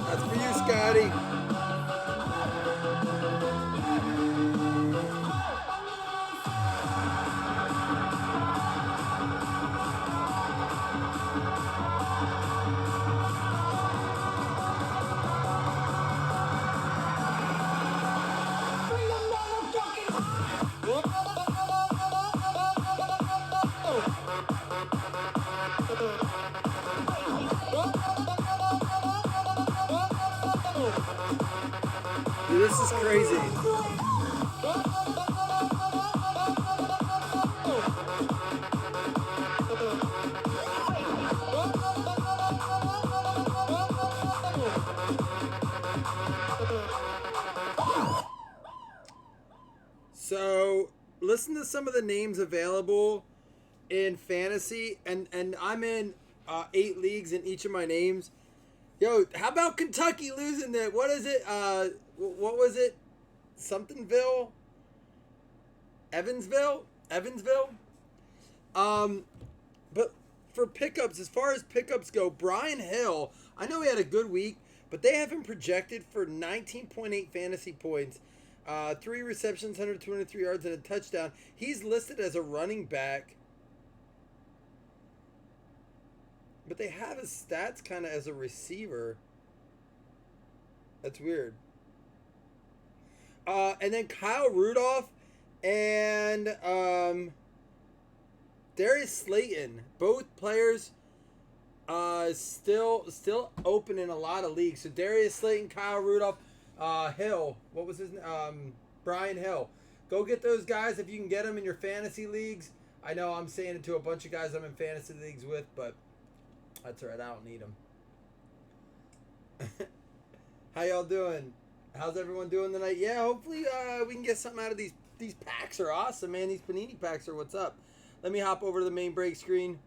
That's for you, Scotty. Dude, this is crazy. So, listen to some of the names available in fantasy, and I'm in 8 leagues in each of my names. Yo, how about Kentucky losing that? What is it? What was it? Somethingville? Evansville? But for pickups, as far as pickups go, Brian Hill, I know he had a good week, but they have him projected for 19.8 fantasy points, 3 receptions, 123 yards, and a touchdown. He's listed as a running back, but they have his stats kind of as a receiver. That's weird. And then Kyle Rudolph and Darius Slayton, both players still open in a lot of leagues. So Darius Slayton, Kyle Rudolph, Hill, what was his name? Brian Hill. Go get those guys if you can get them in your fantasy leagues. I know I'm saying it to a bunch of guys I'm in fantasy leagues with, but that's all right. I don't need them. How y'all doing? How's everyone doing tonight? Yeah, hopefully we can get something out of these. These packs are awesome, man. These Panini packs are what's up. Let me hop over to the main break screen.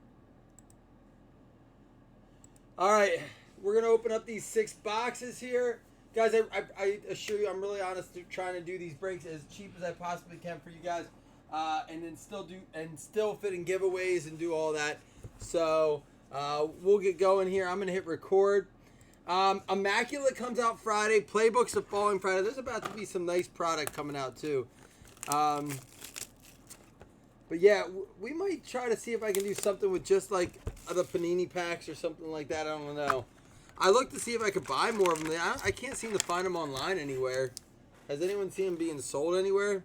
All right, we're going to open up these 6 boxes here. Guys, I assure you, I'm really honest trying to do these breaks as cheap as I possibly can for you guys. And then still fit in giveaways and do all that. So we'll get going here. I'm going to hit record. Immaculate comes out Friday. Playbooks the following Friday. There's about to be some nice product coming out too. But yeah, we might try to see if I can do something with just like the Panini packs or something like that. I don't know. I looked to see if I could buy more of them. I can't seem to find them online anywhere. Has anyone seen them being sold anywhere?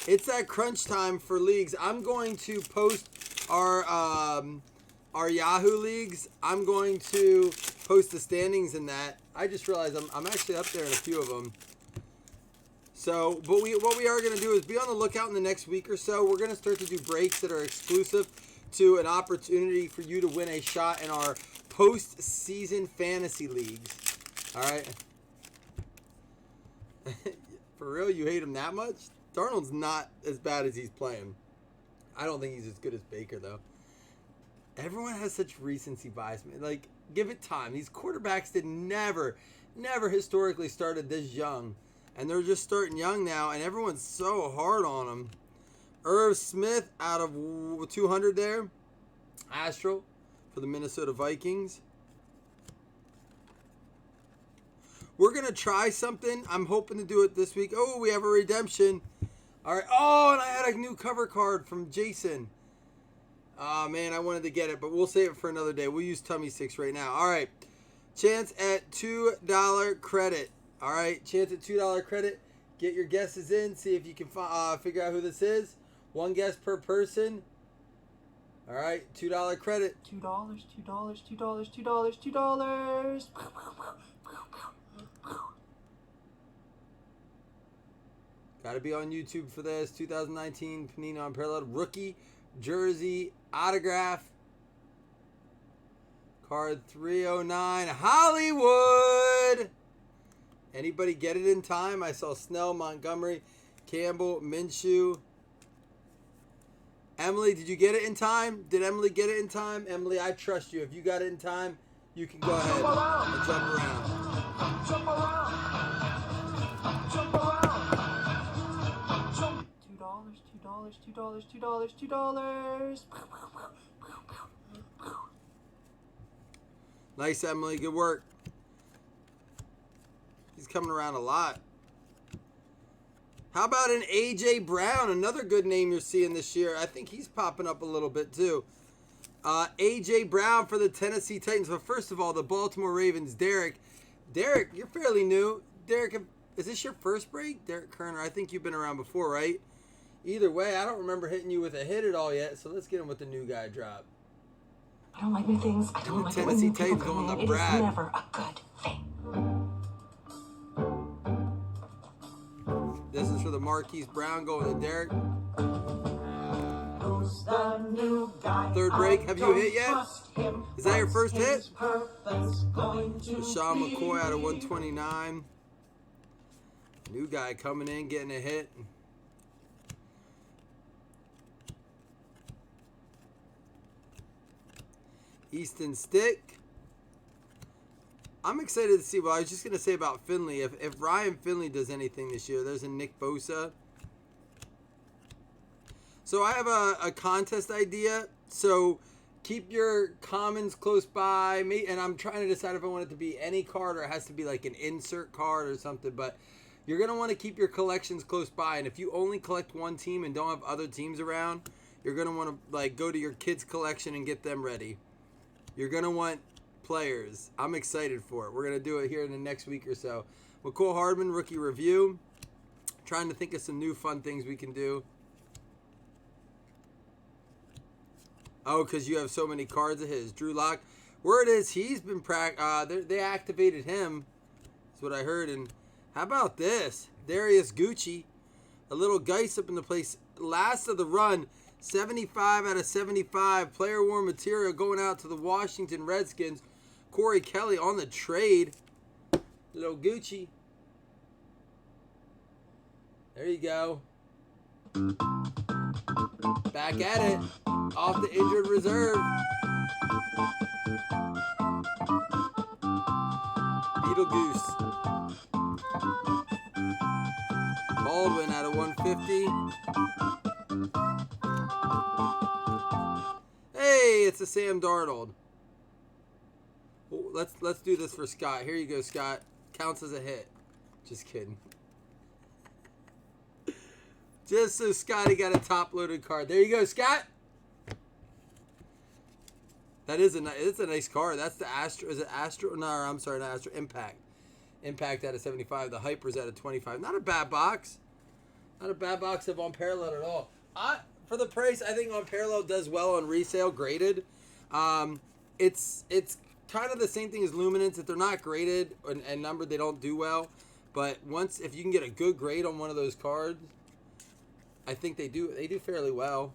It's that crunch time for leagues. I'm going to post our Yahoo leagues. I'm going to post the standings in that. I just realized I'm actually up there in a few of them. So, but what we are going to do is be on the lookout in the next week or so. We're going to start to do breaks that are exclusive to an opportunity for you to win a shot in our post-season fantasy leagues. All right? For real? You hate him that much? Darnold's not as bad as he's playing. I don't think he's as good as Baker, though. Everyone has such recency bias, man. Like, give it time. These quarterbacks did never historically started this young. And they're just starting young now, and everyone's so hard on them. Irv Smith out of 200 there. Astral for the Minnesota Vikings. We're going to try something. I'm hoping to do it this week. Oh, we have a redemption. All right. Oh, and I had a new cover card from Jason. Oh, man, I wanted to get it, but we'll save it for another day. We'll use Tummy 6 right now. All right. Chance at $2 credit. All right. Chance at $2 credit. Get your guesses in. See if you can figure out who this is. One guess per person. All right, $2 credit. $2, $2, $2, $2, $2. Got to be on YouTube for this. 2019 Panini Unparalleled rookie jersey autograph. Card 309 Hollywood. Anybody get it in time? I saw Snell, Montgomery, Campbell, Minshew. Emily, did you get it in time? Did Emily get it in time? Emily, I trust you. If you got it in time, you can go ahead and jump around. Jump around. Jump around. $2, $2, $2, $2, $2. Nice, Emily. Good work. He's coming around a lot. How about an A.J. Brown? Another good name you're seeing this year. I think he's popping up a little bit too. A.J. Brown for the Tennessee Titans. But first of all, the Baltimore Ravens. Derek, you're fairly new. Derek, is this your first break? Derek Kerner, I think you've been around before, right? Either way, I don't remember hitting you with a hit at all yet. So let's get him with the new guy drop. I don't like new things. I don't like it when Tennessee new people Titans come going in. to It is Brad. never a good thing. This is for the Marquise Brown going to Derek. Who's the new guy? Third break. Have you hit yet? Is that your first hit? Sean McCoy out of 129. New guy coming in, getting a hit. Easton Stick. I'm excited to see. Well, I was just going to say about Finley. If Ryan Finley does anything this year, there's a Nick Bosa. So I have a contest idea. So keep your commons close by. And I'm trying to decide if I want it to be any card or it has to be like an insert card or something. But you're going to want to keep your collections close by. And if you only collect one team and don't have other teams around, you're going to want to like go to your kids' collection and get them ready. You're going to want players. I'm excited for it. We're going to do it here in the next week or so. McCole Hardman, rookie review. Trying to think of some new fun things we can do. Oh, because you have so many cards of his. Drew Lock. Word is he's been they activated him. That's what I heard. And how about this? Darius Gucci. A little Geist up in the place. Last of the run. 75 out of 75. Player worn material going out to the Washington Redskins. Corey Kelly on the trade. Little Gucci. There you go. Back at it. Off the injured reserve. Beetlejuice. Baldwin out of 150. Hey, it's a Sam Darnold. Well, let's do this for Scott. Here you go, Scott. Counts as a hit. Just kidding. Just so Scotty got a top-loaded card. There you go, Scott. That is it's a nice card. That's the Astro. Is it Astro? No, I'm sorry, not Astro. Impact. Impact out of 75. The Hypers out of 25. Not a bad box. Not a bad box of Unparalleled at all. For the price, I think Unparalleled does well on resale, graded. It's kind of the same thing as Luminance. If they're not graded and numbered, they don't do well. But if you can get a good grade on one of those cards, I think they do fairly well.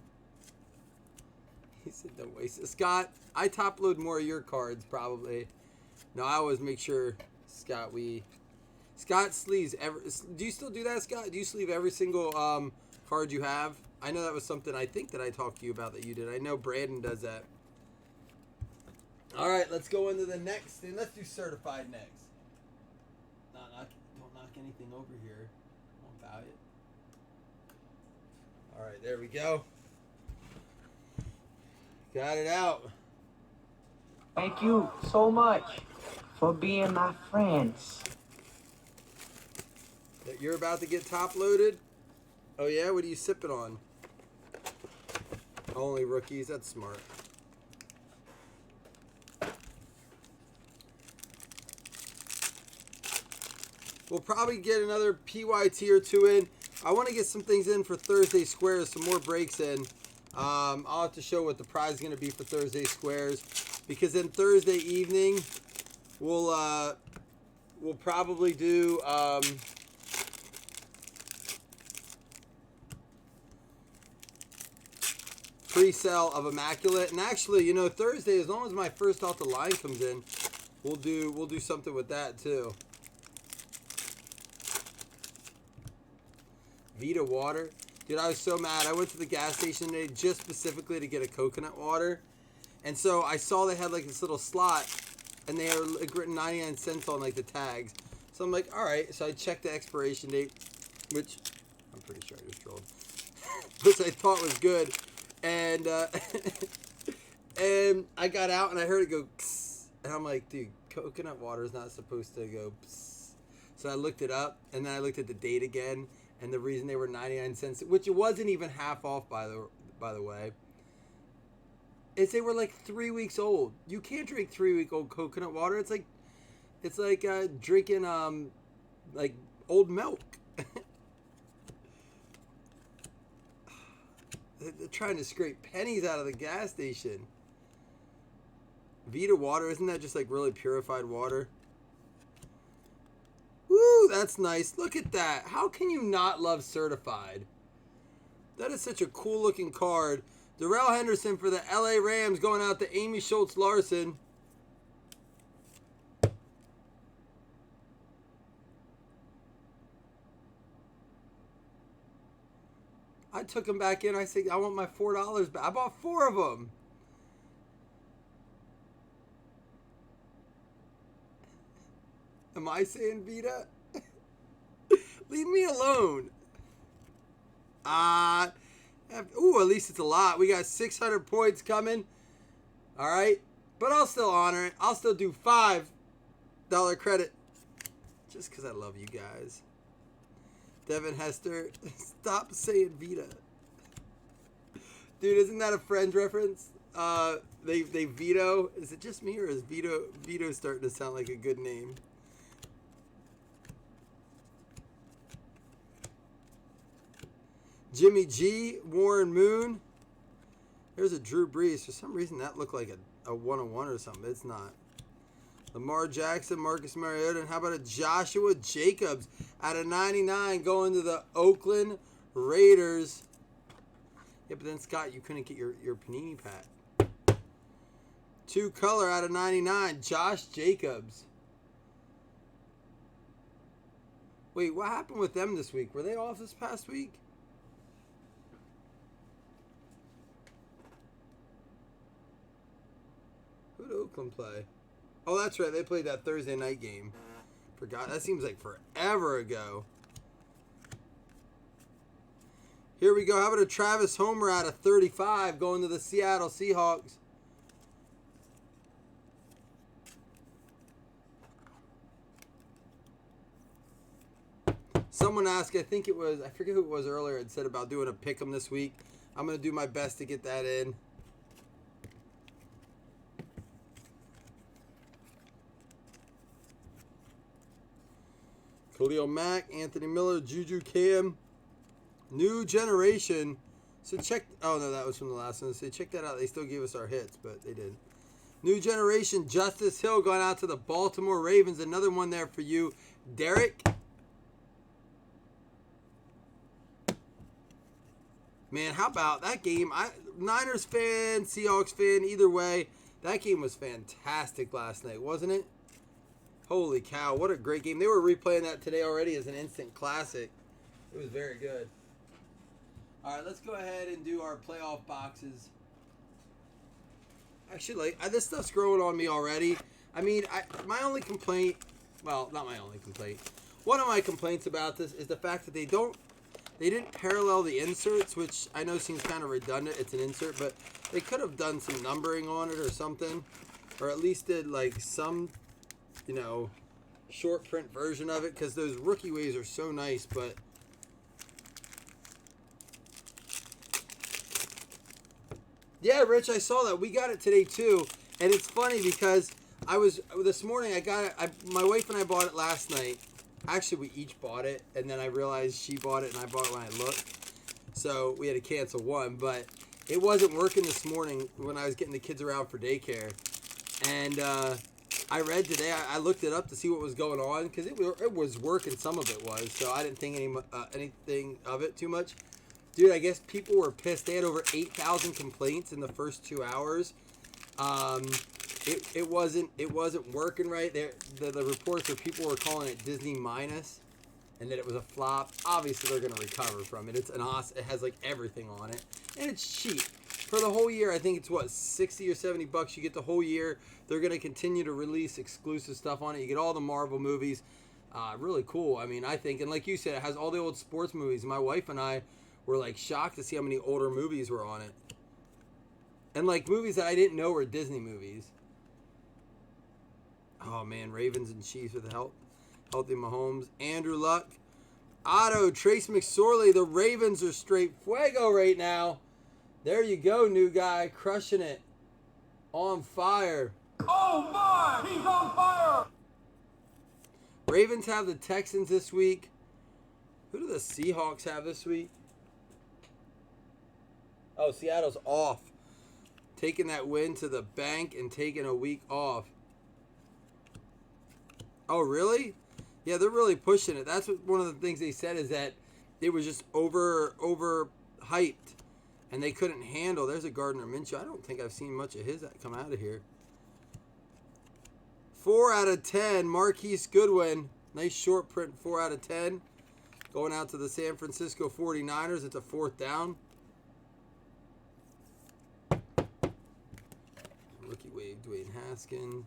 He said don't waste it. Scott, I top load more of your cards probably. No, I always make sure, Scott, Scott sleeves do you still do that, Scott? Do you sleeve every single card you have? I know that was something I think that I talked to you about that you did. I know Brandon does that. All right, let's go into the next thing. Let's do certified next. Don't knock anything over here. Don't bow it. All right, there we go. Got it out. Thank you so much for being my friends. That you're about to get top loaded? Oh yeah, what are you sipping on? Only rookies, that's smart. We'll probably get another PYT or two in. I want to get some things in for Thursday Squares, some more breaks in. I'll have to show what the prize is going to be for Thursday Squares, because then Thursday evening we'll probably do pre-sale of Immaculate. And actually, you know, Thursday, as long as my first off the line comes in, we'll do something with that too. Vita water. Dude, I was so mad. I went to the gas station today just specifically to get a coconut water. And so I saw they had like this little slot and they were like written 99 cents on like the tags. So I'm like, all right. So I checked the expiration date, which I'm pretty sure I just trolled, which I thought was good. And and I got out and I heard it go kss, and I'm like, dude, coconut water is not supposed to go pss. So I looked it up and then I looked at the date again, and the reason they were 99 cents, which it wasn't even half off by the way, is they were like 3 weeks old. You can't drink 3-week-old coconut water. It's like drinking like old milk. They're trying to scrape pennies out of the gas station. Vita water, isn't that just like really purified water? Woo, that's nice. Look at that. How can you not love certified? That is such a cool looking card. Darrell Henderson for the LA Rams going out to Amy Schultz Larson. I took them back in. I said, I want my $4 back. I bought 4 of them. Am I saying Vita? Leave me alone. Ooh, at least it's a lot. We got 600 points coming. All right. But I'll still honor it. I'll still do $5 credit. Just because I love you guys. Devin Hester, stop saying Vita. Dude, isn't that a Friends reference? They veto. Is it just me or is Vito starting to sound like a good name? Jimmy G, Warren Moon. There's a Drew Brees. For some reason that looked like a 101 or something. It's not. Lamar Jackson, Marcus Mariota, and how about a Joshua Jacobs out of 99 going to the Oakland Raiders. Yeah, but then, Scott, you couldn't get your Panini pack. 2 color out of 99, Josh Jacobs. Wait, what happened with them this week? Were they off this past week? Who did Oakland play? Oh, that's right. They played that Thursday night game. Forgot. That seems like forever ago. Here we go. How about a Travis Homer out of 35 going to the Seattle Seahawks? Someone asked, I think it was, I forget who it was earlier, it said about doing a pick'em this week. I'm going to do my best to get that in. Khalil Mack, Anthony Miller, Juju Cam, New Generation. So check, oh no, that was from the last one. So check that out. They still gave us our hits, but they did. New Generation, Justice Hill going out to the Baltimore Ravens. Another one there for you, Derek. Man, how about that game? Niners fan, Seahawks fan, either way, that game was fantastic last night, wasn't it? Holy cow, what a great game. They were replaying that today already as an instant classic. It was very good. All right, let's go ahead and do our playoff boxes. Actually, this stuff's growing on me already. I mean, my only complaint, well, not my only complaint. One of my complaints about this is the fact that they didn't parallel the inserts, which I know seems kind of redundant. It's an insert, but they could have done some numbering on it or something, or at least did like some, you know, short print version of it, because those rookie waves are so nice. But yeah, Rich, I saw that. We got it today too, and it's funny because this morning I got it. My wife and I bought it last night. Actually, we each bought it, and then I realized she bought it and I bought it when I looked. So we had to cancel one, but it wasn't working this morning when I was getting the kids around for daycare. And I read today, I looked it up to see what was going on because it was working. Some of it was, so I didn't think anything of it too much. Dude, I guess people were pissed. They had over 8,000 complaints in the first 2 hours. It wasn't working right. The reports where people were calling it Disney minus, and that it was a flop. Obviously, they're going to recover from it. It's an awesome. It has like everything on it, and it's cheap for the whole year. I think it's what, $60 or $70. You get the whole year. They're going to continue to release exclusive stuff on it. You get all the Marvel movies. Really cool. I mean, I think, and like you said, it has all the old sports movies. My wife and I were like shocked to see how many older movies were on it, and like movies that I didn't know were Disney movies. Oh man, Ravens and Chiefs with healthy Mahomes, Andrew Luck, Otto, Trace McSorley. The Ravens are straight fuego right now. There you go, new guy, crushing it, on fire. Oh my, he's on fire! Ravens have the Texans this week. Who do the Seahawks have this week? Oh, Seattle's off. Taking that win to the bank and taking a week off. Oh, really? Yeah, they're really pushing it. That's what one of the things they said is that it was just over hyped, and they couldn't handle. There's a Gardner Minshew. I don't think I've seen much of his come out of here. 4 out of 10. Marquise Goodwin. Nice short print. 4 out of 10. Going out to the San Francisco 49ers. It's a 4th down. Rookie wave, Dwayne Haskins.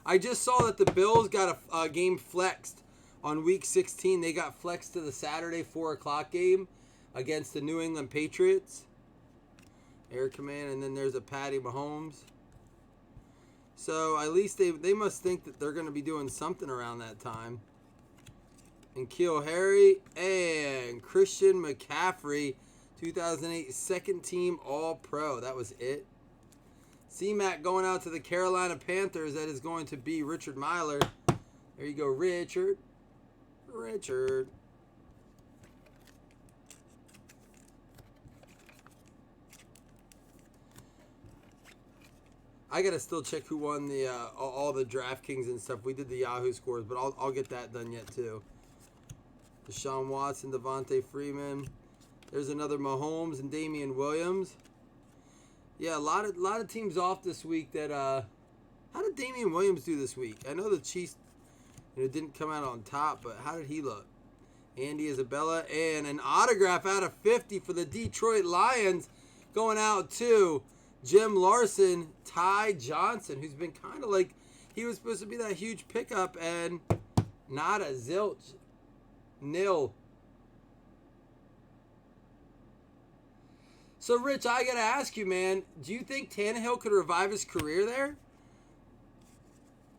I just saw that the Bills got a game flexed on Week 16. They got flexed to the Saturday 4 o'clock game against the New England Patriots. Air Command, and then there's a Patty Mahomes. So at least they must think that they're going to be doing something around that time. And Keel Harry and Christian McCaffrey, 2008 second team All-Pro. That was it. C-Mac going out to the Carolina Panthers. That is going to be Richard Myler. There you go, Richard. I gotta still check who won the all the DraftKings and stuff. We did the Yahoo scores, but I'll get that done yet too. Deshaun Watson, Devontae Freeman. There's another Mahomes and Damian Williams. Yeah, a lot of teams off this week. That how did Damian Williams do this week? I know the Chiefs, didn't come out on top, but how did he look? Andy Isabella and an autograph out of 50 for the Detroit Lions, going out to Jim Larson, Ty Johnson, who's been kind of like, he was supposed to be that huge pickup, and not a zilch, nil. So, Rich, I got to ask you, man, do you think Tannehill could revive his career there?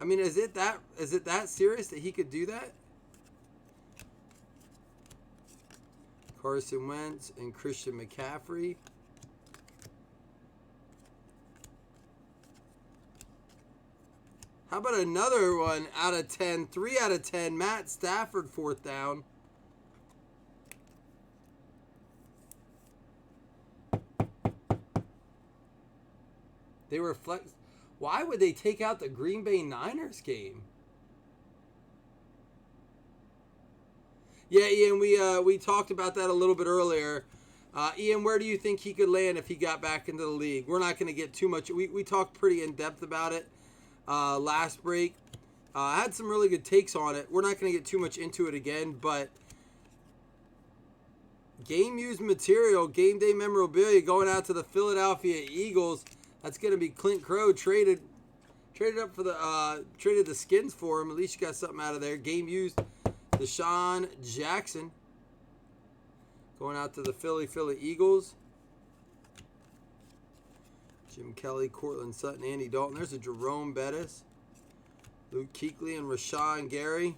I mean, is it that serious that he could do that? Carson Wentz and Christian McCaffrey. How about another one out of 10? 3 out of 10. Matt Stafford, 4th down. They were flex. Why would they take out the Green Bay Niners game? Yeah, Ian, we talked about that a little bit earlier. Ian, where do you think he could land if he got back into the league? We're not going to get too much. We talked pretty in depth about it last break. I had some really good takes on it. We're not going to get too much into it again, but game used material, game day memorabilia going out to the Philadelphia Eagles. That's going to be Clint Crow traded up for the traded the skins for him. At least you got something out of there. Game used. Deshaun Jackson going out to the Philly Eagles. Jim Kelly, Cortland Sutton, Andy Dalton. There's a Jerome Bettis, Luke Kuechly, and Rashawn Gary.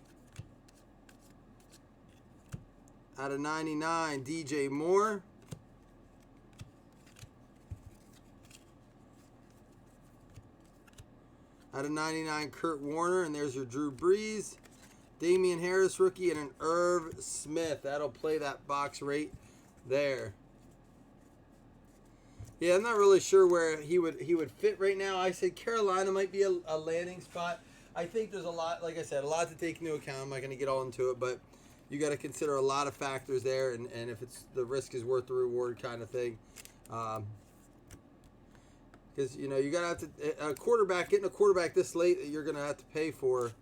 Out of 99, DJ Moore. Out of 99, Kurt Warner, and there's your Drew Brees. Damian Harris, rookie, and an Irv Smith. That'll play that box right there. Yeah, I'm not really sure where he would fit right now. I said Carolina might be a landing spot. I think there's a lot, like I said, a lot to take into account. I'm not going to get all into it, but you got to consider a lot of factors there, and if it's the risk is worth the reward kind of thing. Because you got to have to getting a quarterback this late that you're going to have to pay for.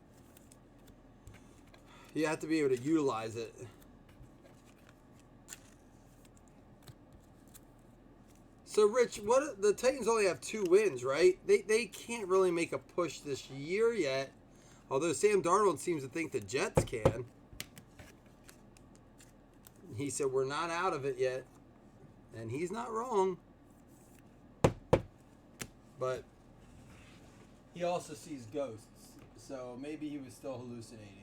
You have to be able to utilize it. So, Rich, the Titans only have 2 wins, right? They can't really make a push this year yet, although Sam Darnold seems to think the Jets can. He said, we're not out of it yet, and he's not wrong. But he also sees ghosts, so maybe he was still hallucinating.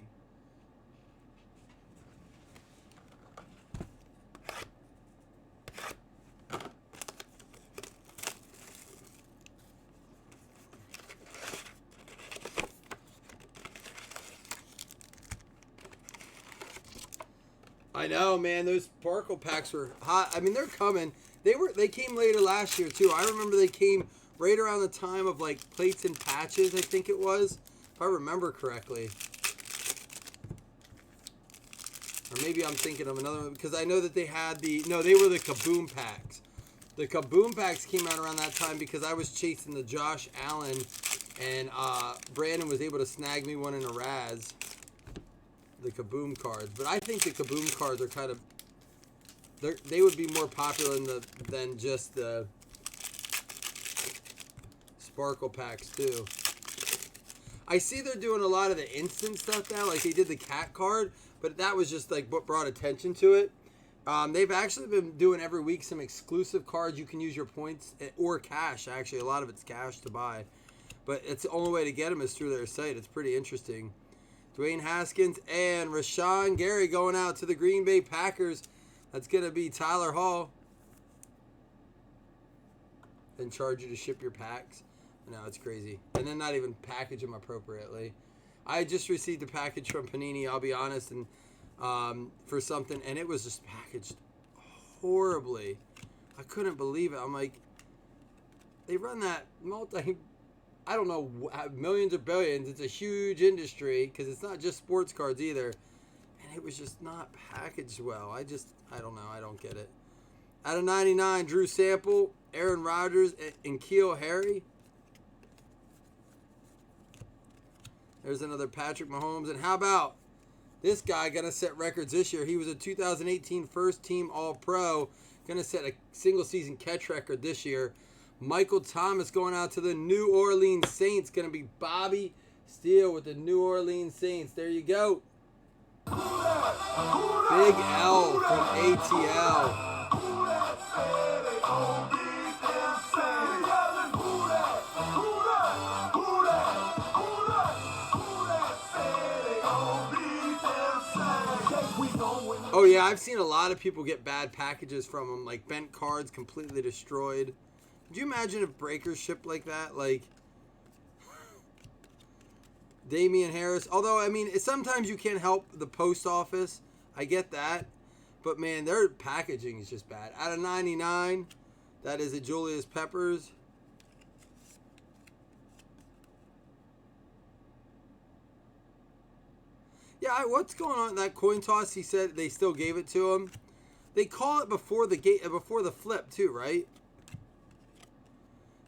I know, man. Those sparkle packs were hot. I mean, they're coming. They came later last year too. I remember they came right around the time of like plates and patches. I think it was, if I remember correctly. Or maybe I'm thinking of another one because I know that they had they were the Kaboom packs. The Kaboom packs came out around that time because I was chasing the Josh Allen, and Brandon was able to snag me one in a Raz. The Kaboom cards, but I think the Kaboom cards are kind of they would be more popular than just the sparkle packs too. I see they're doing a lot of the instant stuff now, like they did the cat card, but that was just like what brought attention to it. They've actually been doing every week some exclusive cards. You can use your points or cash. Actually, a lot of it's cash to buy, but it's the only way to get them is through their site. It's pretty interesting. Dwayne Haskins and Rashawn Gary going out to the Green Bay Packers. That's going to be Tyler Hall. Then charge you to ship your packs. No, it's crazy. And then not even package them appropriately. I just received a package from Panini, I'll be honest, and for something, and it was just packaged horribly. I couldn't believe it. I'm like, they run that I don't know, millions or billions. It's a huge industry because it's not just sports cards either. And it was just not packaged well. I don't know. I don't get it. Out of 99, Drew Sample, Aaron Rodgers, and N'Keal Harry. There's another Patrick Mahomes. And how about this guy going to set records this year? He was a 2018 first team All-Pro. Going to set a single season catch record this year. Michael Thomas going out to the New Orleans Saints. Going to be Bobby Steele with the New Orleans Saints. There you go. Big L from ATL. Oh yeah, I've seen a lot of people get bad packages from them, like bent cards completely destroyed. Could you imagine if breakers shipped like that? Like Damian Harris. Although, I mean, sometimes you can't help the post office. I get that. But, man, their packaging is just bad. Out of 99, that is a Julius Peppers. Yeah, what's going on in that coin toss? He said they still gave it to him. They call it before the flip, too, right?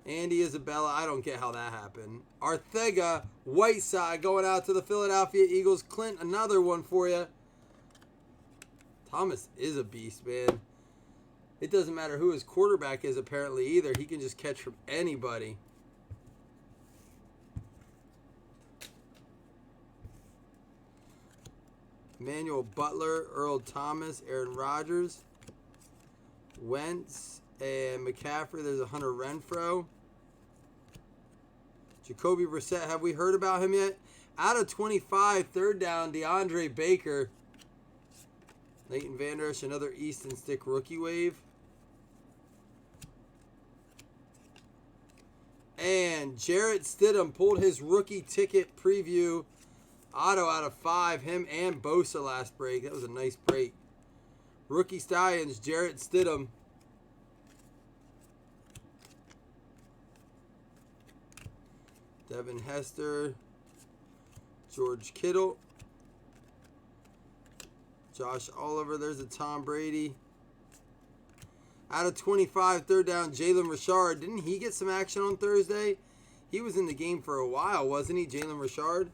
Andy Isabella, I don't get how that happened. Arthega, Whiteside going out to the Philadelphia Eagles. Clint, another one for you. Thomas is a beast, man. It doesn't matter who his quarterback is apparently either. He can just catch from anybody. Emmanuel Butler, Earl Thomas, Aaron Rodgers, Wentz, and McCaffrey. There's a Hunter Renfrow. Jacoby Brissett, have we heard about him yet? Out of 25, third down, DeAndre Baker. Leighton Vander Esch, another Easton Stick rookie wave. And Jarrett Stidham pulled his rookie ticket preview auto out of 5. Him and Bosa last break. That was a nice break. Rookie Stallions, Jarrett Stidham. Devin Hester. George Kittle. Josh Oliver. There's a Tom Brady. Out of 25, third down, Jalen Richard. Didn't he get some action on Thursday? He was in the game for a while, wasn't he, Jalen Richard?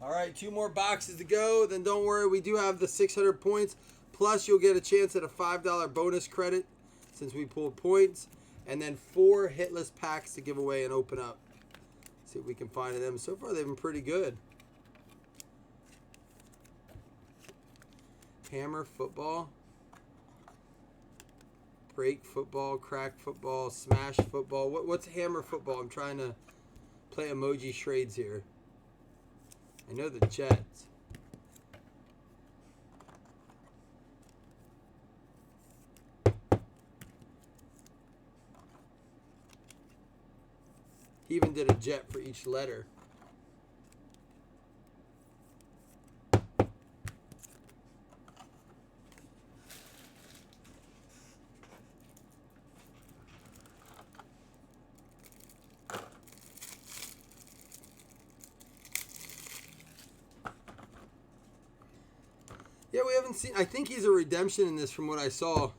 All right, 2 more boxes to go. Then don't worry, we do have the 600 points. Plus, you'll get a chance at a $5 bonus credit since we pulled points. And then 4 hitless packs to give away and open up. See if we can find them. So far, they've been pretty good. Hammer football. Break football, crack football, smash football. What's hammer football? I'm trying to play emoji charades here. I know the Jets. He even did a jet for each letter. Yeah, we haven't seen... I think he's a redemption in this from what I saw.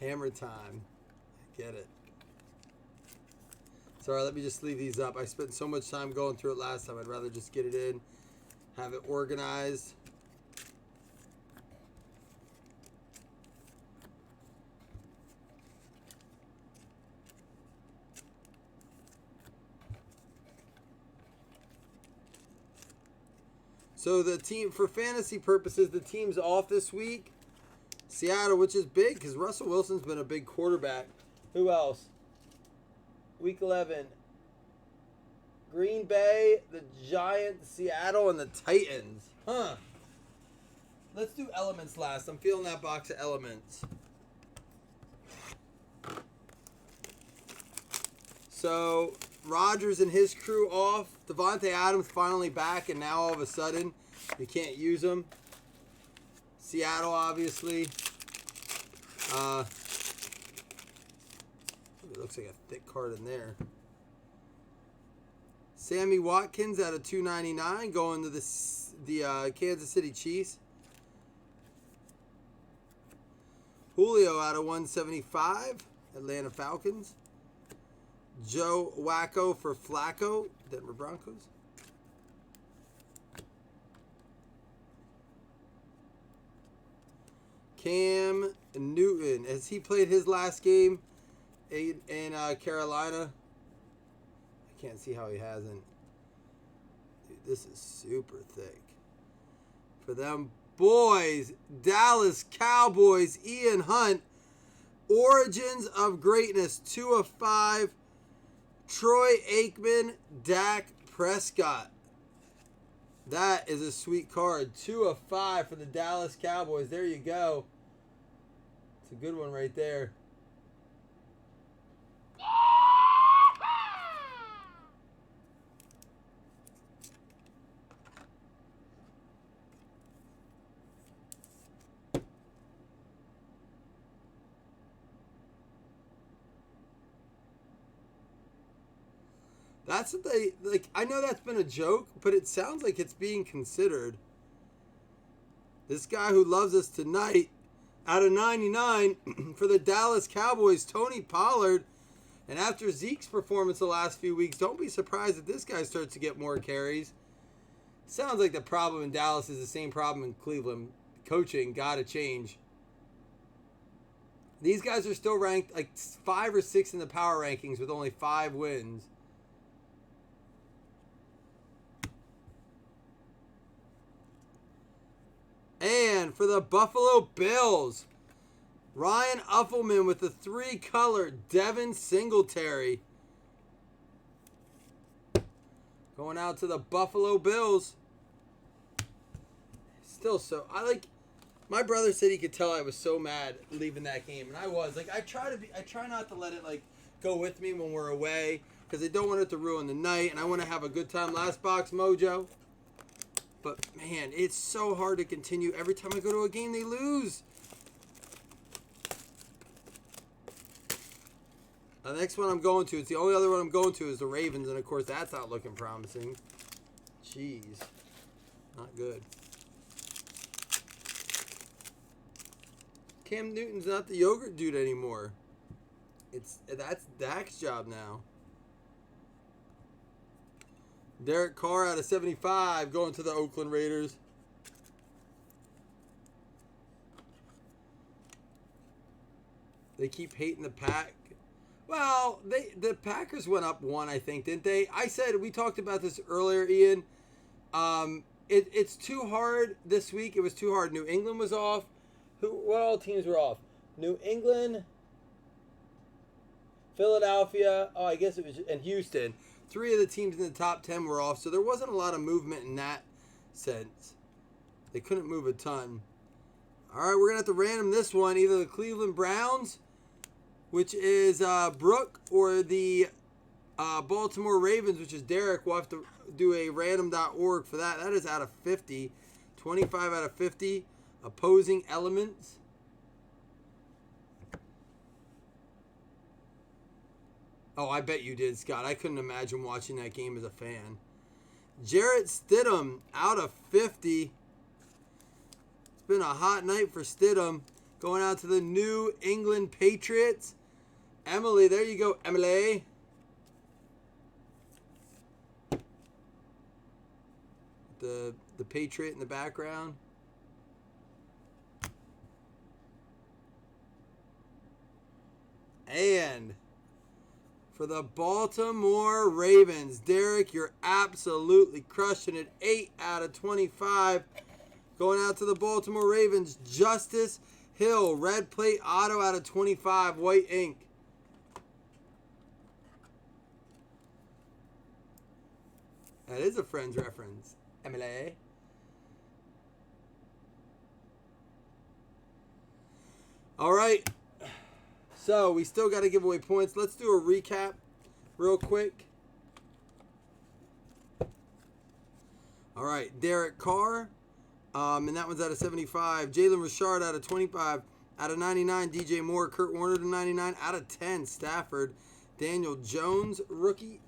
Hammer time. I get it. Sorry, let me just leave these up. I spent so much time going through it last time. I'd rather just get it in. Have it organized. So the team, for fantasy purposes, the team's off this week. Seattle, which is big because Russell Wilson's been a big quarterback. Who else? Week 11. Green Bay, the Giants, Seattle, and the Titans. Huh. Let's do elements last. I'm feeling that box of elements. So, Rodgers and his crew off. Devontae Adams finally back, and now all of a sudden, you can't use him. Seattle, obviously. It looks like a thick card in there. Sammy Watkins out of 299 going to the Kansas City Chiefs. Julio out of 175, Atlanta Falcons. Joe Wacko for Flacco, Denver Broncos. Cam Newton, has he played his last game in Carolina? I can't see how he hasn't. Dude, this is super thick. For them boys, Dallas Cowboys, Ian Hunt, Origins of Greatness, 2 of 5. Troy Aikman, Dak Prescott. That is a sweet card. 2 of 5 for the Dallas Cowboys. There you go. It's a good one right there. That's what they, like, I know that's been a joke, but it sounds like it's being considered. This guy who loves us tonight, out of 99, for the Dallas Cowboys, Tony Pollard. And after Zeke's performance the last few weeks, don't be surprised if this guy starts to get more carries. Sounds like the problem in Dallas is the same problem in Cleveland. Coaching, gotta change. These guys are still ranked like 5 or 6 in the power rankings with only 5 wins. And for the Buffalo Bills, Ryan Uffelman with the 3-color Devin Singletary. Going out to the Buffalo Bills. Still so, my brother said he could tell I was so mad leaving that game, and I was. Like, I try not to let it, like, go with me when we're away because I don't want it to ruin the night, and I want to have a good time. Last box mojo. But, man, it's so hard to continue. Every time I go to a game, they lose. The next one I'm going to, it's the only other one I'm going to, is the Ravens. And, of course, that's not looking promising. Jeez. Not good. Cam Newton's not the yogurt dude anymore. That's Dak's job now. Derek Carr out of 75 going to the Oakland Raiders. They keep hating the Pack. Well, the Packers went up one, I think, didn't they? I said, we talked about this earlier, Ian. It's too hard this week. It was too hard. New England was off. What all teams were off? New England, Philadelphia, I guess it was, and Houston. 3 of the teams in the top 10 were off, so there wasn't a lot of movement in that sense. They couldn't move a ton. All right, we're going to have to random this one. Either the Cleveland Browns, which is Brooke, or the Baltimore Ravens, which is Derek. We'll have to do a random.org for that. That is out of 50. 25 out of 50. Opposing elements. Oh, I bet you did, Scott. I couldn't imagine watching that game as a fan. Jarrett Stidham out of 50. It's been a hot night for Stidham. Going out to the New England Patriots. Emily, there you go, Emily. The Patriot in the background. And for the Baltimore Ravens, Derek, you're absolutely crushing it. 8 out of 25. Going out to the Baltimore Ravens, Justice Hill, red plate auto out of 25, white ink. That is a Friends reference, Emily. All right. So, we still got to give away points. Let's do a recap real quick. All right, Derek Carr, and that one's out of 75. Jalen Richard out of 25. Out of 99, DJ Moore. Kurt Warner to 99. Out of 10, Stafford. Daniel Jones, rookie.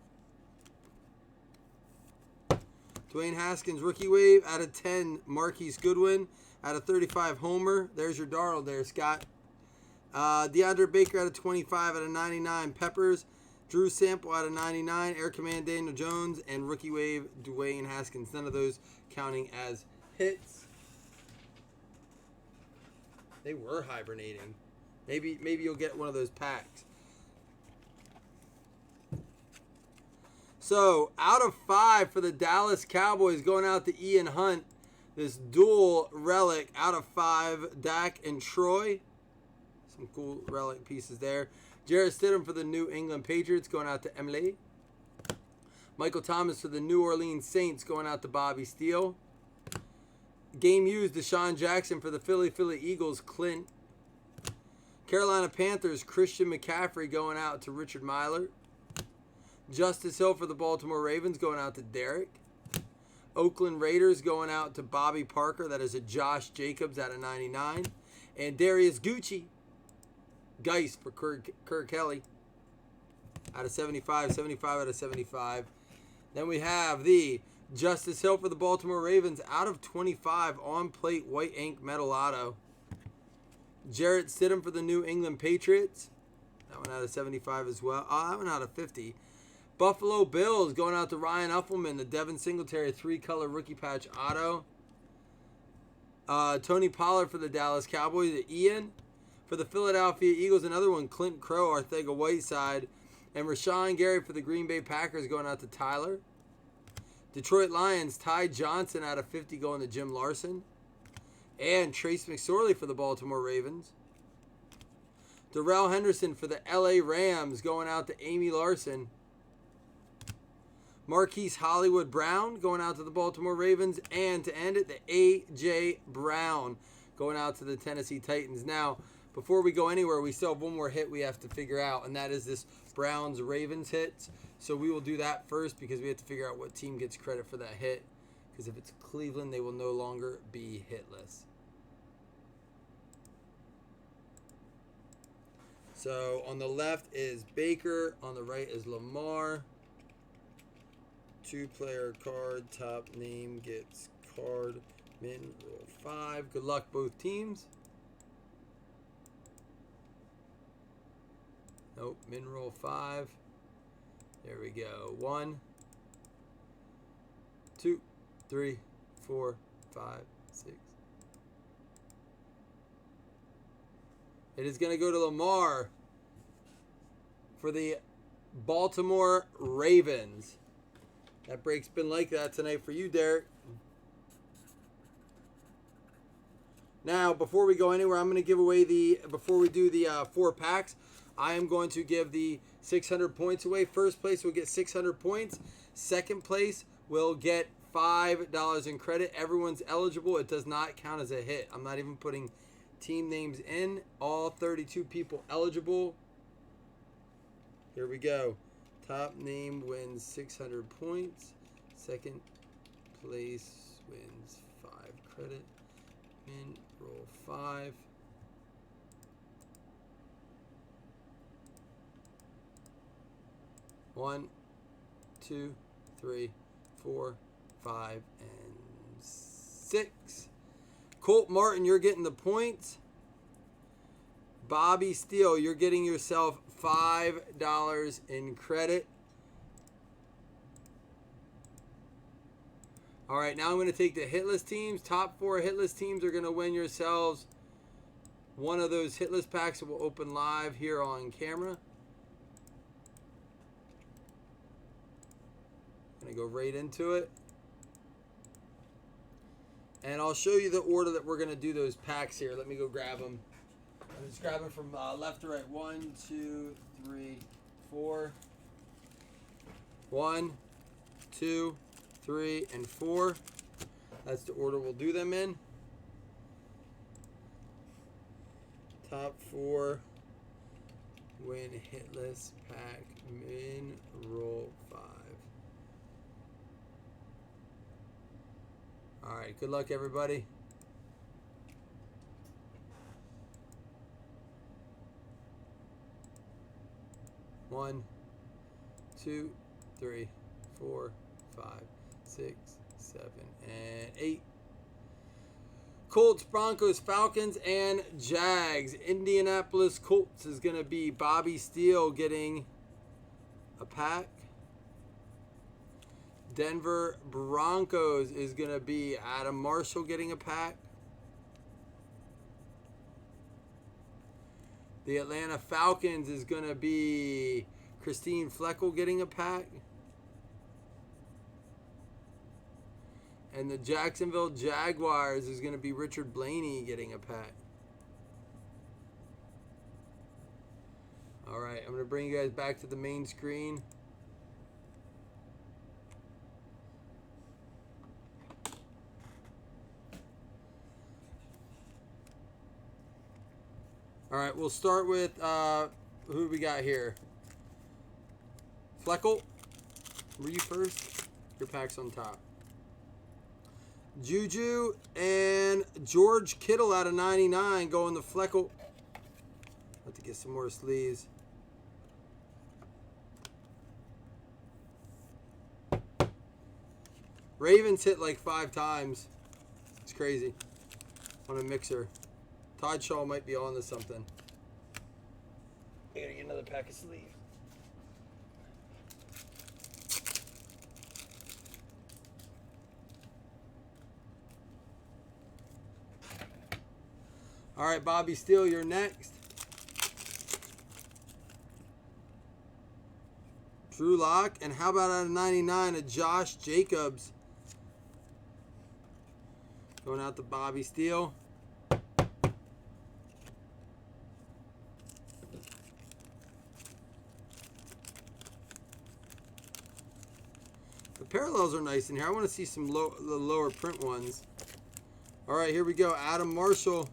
Dwayne Haskins, rookie wave. Out of 10, Marquise Goodwin. Out of 35, Homer. There's your Darnold there, Scott. DeAndre Baker out of 25, out of 99, Peppers. Drew Sample out of 99, Air Command Daniel Jones, and rookie wave Dwayne Haskins. None of those counting as hits. They were hibernating. Maybe you'll get one of those packs. So, out of 5 for the Dallas Cowboys, going out to Ian Hunt. This dual relic out of 5, Dak and Troy. Some cool relic pieces there. Jarrett Stidham for the New England Patriots, going out to Emily. Michael Thomas for the New Orleans Saints, going out to Bobby Steele. Game used, Deshaun Jackson for the Philly Eagles, Clint. Carolina Panthers, Christian McCaffrey, going out to Richard Myler. Justice Hill for the Baltimore Ravens, going out to Derek. Oakland Raiders, going out to Bobby Parker. That is a Josh Jacobs out of 99. And Darius Gucci, Geist for Kirk Kelly out of 75, 75 out of 75. Then we have the Justice Hill for the Baltimore Ravens out of 25, on plate white ink metal auto. Jarrett Stidham for the New England Patriots. That one out of 75 as well. Oh, that one out of 50. Buffalo Bills, going out to Ryan Uffelman, the Devin Singletary 3-color rookie patch auto. Tony Pollard for the Dallas Cowboys, the Ian. For the Philadelphia Eagles, another one, Clint Crow, Arthega Whiteside. And Rashawn Gary for the Green Bay Packers, going out to Tyler. Detroit Lions, Ty Johnson out of 50, going to Jim Larson. And Trace McSorley for the Baltimore Ravens. Darrell Henderson for the LA Rams, going out to Amy Larson. Marquise Hollywood Brown, going out to the Baltimore Ravens. And to end it, the A.J. Brown, going out to the Tennessee Titans. Now, before we go anywhere, we still have one more hit we have to figure out, and that is this Browns-Ravens hit. So we will do that first because we have to figure out what team gets credit for that hit. Because if it's Cleveland, they will no longer be hitless. So on the left is Baker. On the right is Lamar. 2-player card. Top name gets card. Min roll 5. Good luck, both teams. Nope. Min roll 5. There we go. 1, 2, 3, 4, 5, 6. It is going to go to Lamar for the Baltimore Ravens. That break's been like that tonight for you, Derek. Now, before we go anywhere, I'm going to give away before we do the 4 packs, I am going to give the 600 points away. First place will get 600 points. Second place will get $5 in credit. Everyone's eligible. It does not count as a hit. I'm not even putting team names in. All 32 people eligible. Here we go. Top name wins 600 points. Second place wins 5 credit. Min roll 5. One, 2, 3, 4, 5, and 6. Colt Martin, you're getting the points. Bobby Steele, you're getting yourself $5 in credit. All right, now I'm going to take the hitless teams. Top 4 hitless teams are going to win yourselves one of those hitless packs that will open live here on camera. Going to go right into it. And I'll show you the order that we're going to do those packs here. Let me go grab them. I'm just grabbing from left to right. 1, 2, 3, 4. 1, 2, 3, and 4. That's the order we'll do them in. Top 4 win hitless pack min roll 5. All right, good luck, everybody. One, 2, 3, 4, 5, 6, 7, and 8. Colts, Broncos, Falcons, and Jags. Indianapolis Colts is going to be Bobby Steele getting a pack. Denver Broncos is going to be Adam Marshall getting a pack. The Atlanta Falcons is going to be Christine Fleckel getting a pack. And the Jacksonville Jaguars is going to be Richard Blaney getting a pack. All right, I'm going to bring you guys back to the main screen. All right, we'll start with who do we got here? Fleckel, were you first? Your pack's on top. Juju and George Kittle out of 99 going to Fleckel. Have to get some more sleeves. Ravens hit like 5 times. It's crazy on a mixer. Todd Shaw might be on to something. I gotta get another pack of sleeve. All right, Bobby Steele, you're next. Drew Lock, and how about out of 99 a Josh Jacobs? Going out to Bobby Steele. The parallels are nice in here. I want to see some the lower print ones. All right, here we go. Adam Marshall.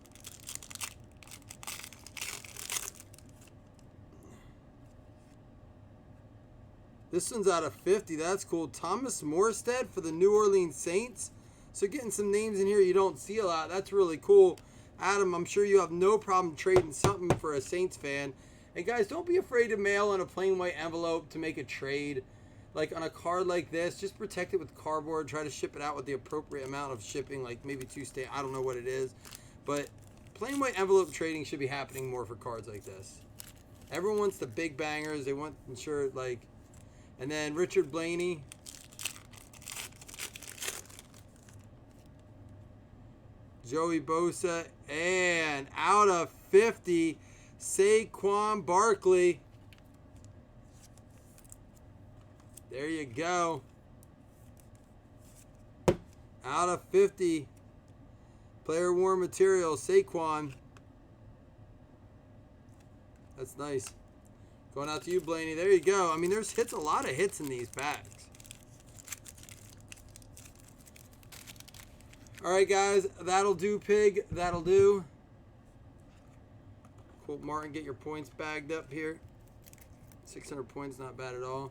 This one's out of 50. That's cool. Thomas Morstead for the New Orleans Saints. So getting some names in here you don't see a lot. That's really cool. Adam, I'm sure you have no problem trading something for a Saints fan. And guys, don't be afraid to mail in a plain white envelope to make a trade. Like on a card like this, just protect it with cardboard. Try to ship it out with the appropriate amount of shipping, like maybe 2 stamps. I don't know what it is. But plain white envelope trading should be happening more for cards like this. Everyone wants the big bangers. They want, sure, like... And then Richard Blaney. Joey Bosa. And out of 50, Saquon Barkley. There you go. Out of 50. Player worn material, Saquon. That's nice. Going out to you, Blaney. There you go. I mean, there's hits, a lot of hits in these packs. All right, guys. That'll do, Pig. That'll do. Colt Martin, get your points bagged up here. 600 points, not bad at all.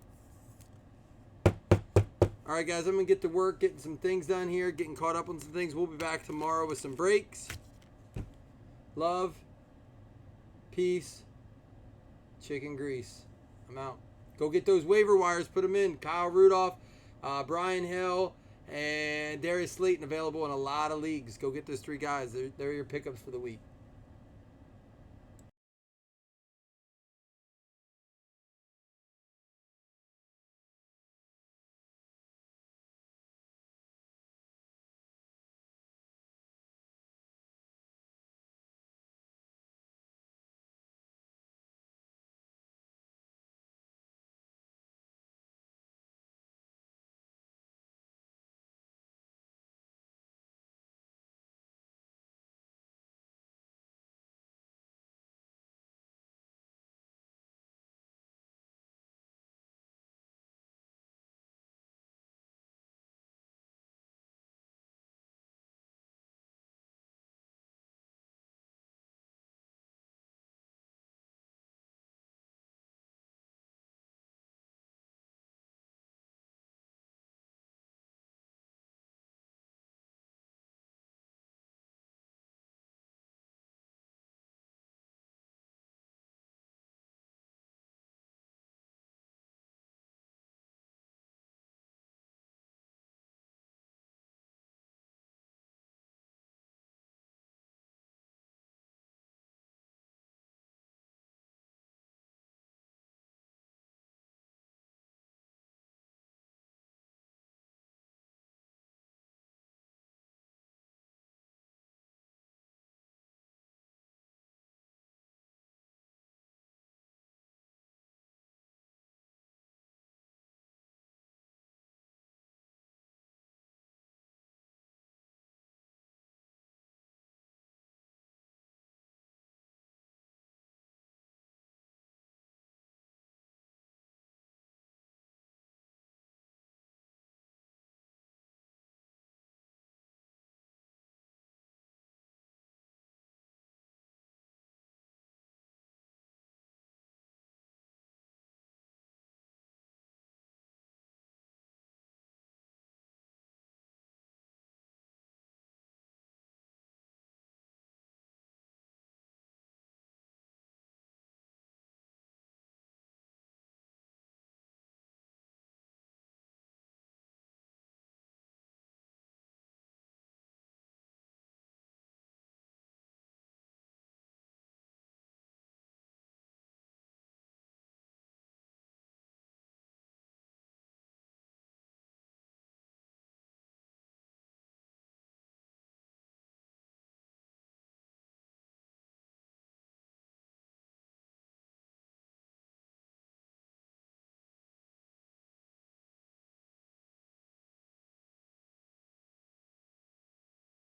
All right, guys. I'm going to get to work, getting some things done here, getting caught up on some things. We'll be back tomorrow with some breaks. Love. Peace. Chicken grease. I'm out. Go get those waiver wires. Put them in. Kyle Rudolph, Brian Hill, and Darius Slayton available in a lot of leagues. Go get those 3 guys. They're your pickups for the week.